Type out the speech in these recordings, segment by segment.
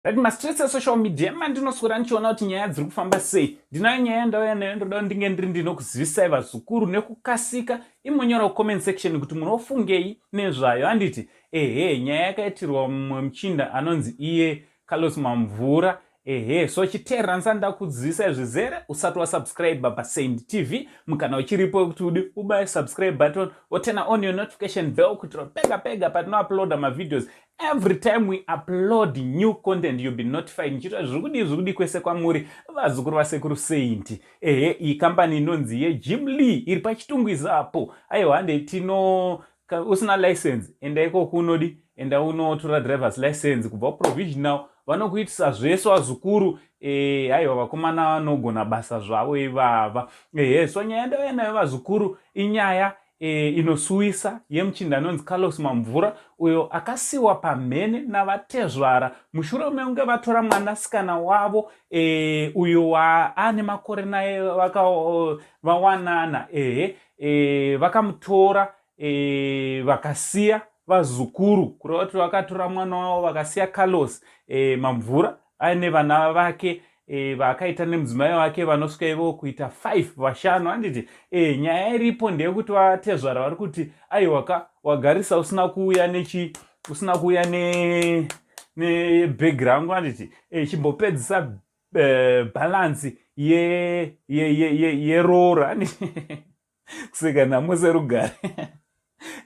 Right, mastress social media mandinoswera ndichiona kuti nyaya dziri kufamba sei. Ndinayo nyaya ndauya nayo ndoda ndinge ndiri ndinokuzivisai vazukuru nekukasika. Imonyora comment section kuti munofungei nezvayo. Handiti nyaya yakaitirwa muchinda anonzi iye Carlos Mamvura. So chiteerera nsanda kudzivisai zvizere usati wasubscribe paSaint TV mukana uchiripo kuti ubaye subscribe button otena on your notification bell kuti pega patinouploada mavideos. Every time we upload new content, you'll be notified. Nchita zvekudi kwese kwamuri vazukuru vasekuru Saint. Iyi company inonzi yeJim Lee iri pachitungwizapo. Aiwa hande tino usina license enda iko kunodi enda unotora driver's license kubva provisional vanokuitisa zvese vazukuru aiwa vakomana vanogona basa zvavo ivava. So nyaya ndauya nayo vazukuru inyaya inosuwisa yemuchinda anonzi Carlos Mamvura uyo akasiiwa pamhene navatezvara mushure mekunge vatora mwanasikana wavo uyo ane makore naye vawanana. Vakamutora vakasiya vazukuru kureva kuti vakatora mwana wavo vakasiya Carlos Mamvura aine vana vake vakaita nemudzimai wake vanosvika ivo kuita 5 vashanu. Handiti nyaya iripo ndeyekuti vatezvara vari kuti aiwa wagarisa usina kuuya nebackground. Handiti chimbopedzisa balance yeroora. Handiti kuseka namose rugare.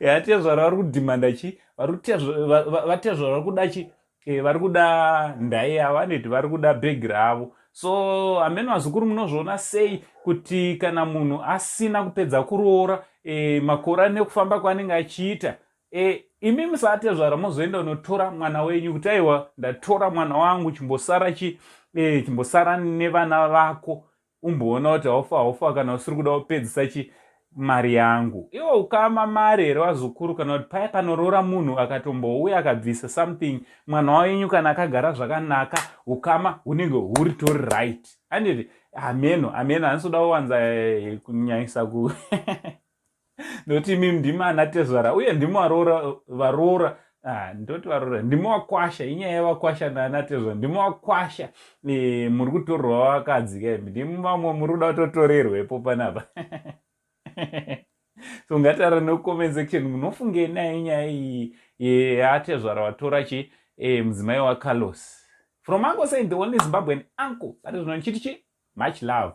Vatezvara vari kudhimanda vatezvara vari kuda vari kuda ndai yavo. Handiti vari kuda bhegi ravo. So amene vazukuru munozviona sei kuti kana munhu asina kupedza kuroora makore nekufamba kwaanenge achiita, imi musatezvara mozoenda unotora mwana wenyu kuti aiwa ndatora mwana wangu chimbosara nevana vako umboona kuti haufa kana usiri kuda kupedzisa mari yangu. Iwo ukama mari here vazukuru kana kuti paya panoroora munhu akatombouya akabvisa something mwana wenyu kana akagara zvakanaka ukama unenge huri tori right. Handiti ameno hanisoda kuwanza kunyanyisa nokuti imi ndimi anatezvara uye ndimi varoora ndoti varoora ndimi wakwasha. inyaya yavakwasha naanatezvara ndimi wakwasha. Muri kutorerwa vakadzi kaimi ndimi vamwe muri kuda kutotorerwepo panapa. So ngatara no comment section munofungei nayo nyaya iyi yatezvara watora mudzimai wa Carlos. From Uncle Saint, the only Zimbabwean uncle. That is not much love.